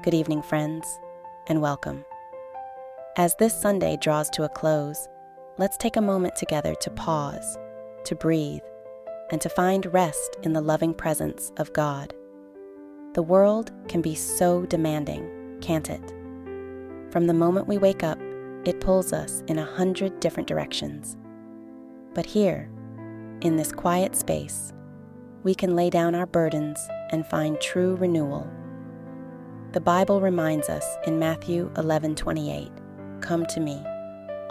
Good evening, friends, and welcome. As this Sunday draws to a close, let's take a moment together to pause, to breathe, and to find rest in the loving presence of God. The world can be so demanding, can't it? From the moment we wake up, it pulls us in 100 different directions. But here, in this quiet space, we can lay down our burdens and find true renewal. The Bible reminds us in Matthew 11:28, "Come to me,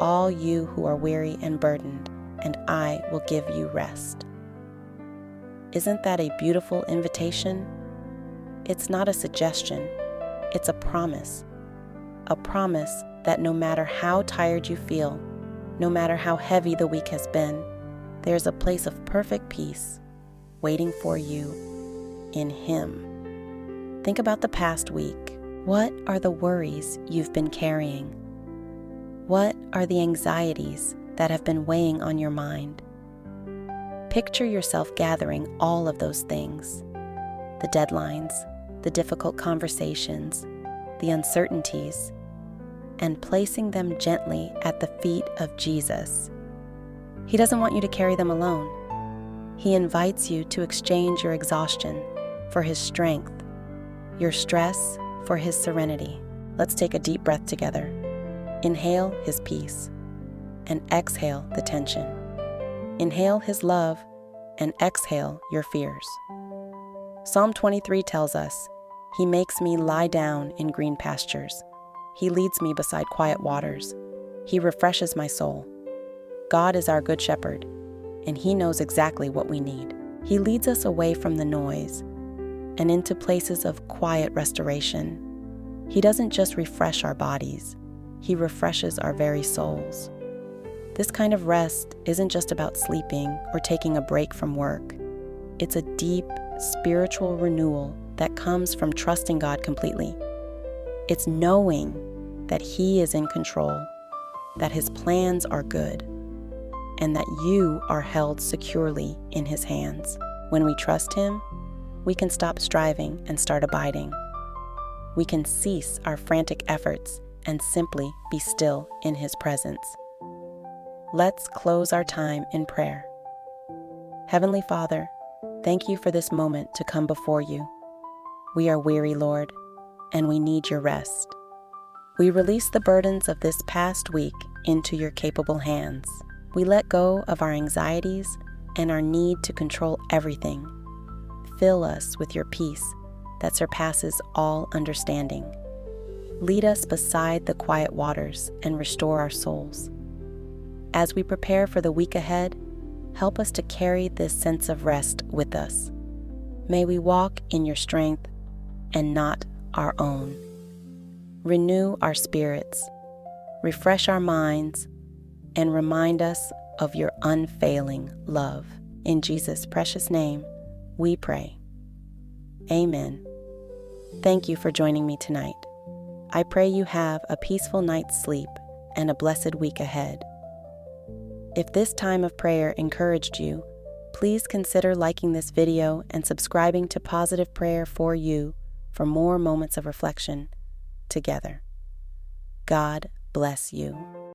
all you who are weary and burdened, and I will give you rest." Isn't that a beautiful invitation? It's not a suggestion, it's a promise that no matter how tired you feel, no matter how heavy the week has been, there's a place of perfect peace waiting for you in Him. Think about the past week. What are the worries you've been carrying? What are the anxieties that have been weighing on your mind? Picture yourself gathering all of those things, the deadlines, the difficult conversations, the uncertainties, and placing them gently at the feet of Jesus. He doesn't want you to carry them alone. He invites you to exchange your exhaustion for His strength, your stress for His serenity. Let's take a deep breath together. Inhale His peace and exhale the tension. Inhale His love and exhale your fears. Psalm 23 tells us, "He makes me lie down in green pastures. He leads me beside quiet waters. He refreshes my soul." God is our good shepherd, and He knows exactly what we need. He leads us away from the noise and into places of quiet restoration. He doesn't just refresh our bodies, He refreshes our very souls. This kind of rest isn't just about sleeping or taking a break from work. It's a deep spiritual renewal that comes from trusting God completely. It's knowing that He is in control, that His plans are good, and that you are held securely in His hands. When we trust Him, we can stop striving and start abiding. We can cease our frantic efforts and simply be still in His presence. Let's close our time in prayer. Heavenly Father, thank you for this moment to come before you. We are weary, Lord, and we need your rest. We release the burdens of this past week into your capable hands. We let go of our anxieties and our need to control everything. Fill us with your peace that surpasses all understanding. Lead us beside the quiet waters and restore our souls. As we prepare for the week ahead, help us to carry this sense of rest with us. May we walk in your strength and not our own. Renew our spirits, refresh our minds, and remind us of your unfailing love. In Jesus' precious name, we pray. Amen. Thank you for joining me tonight. I pray you have a peaceful night's sleep and a blessed week ahead. If this time of prayer encouraged you, please consider liking this video and subscribing to Positive Prayer for You for more moments of reflection together. God bless you.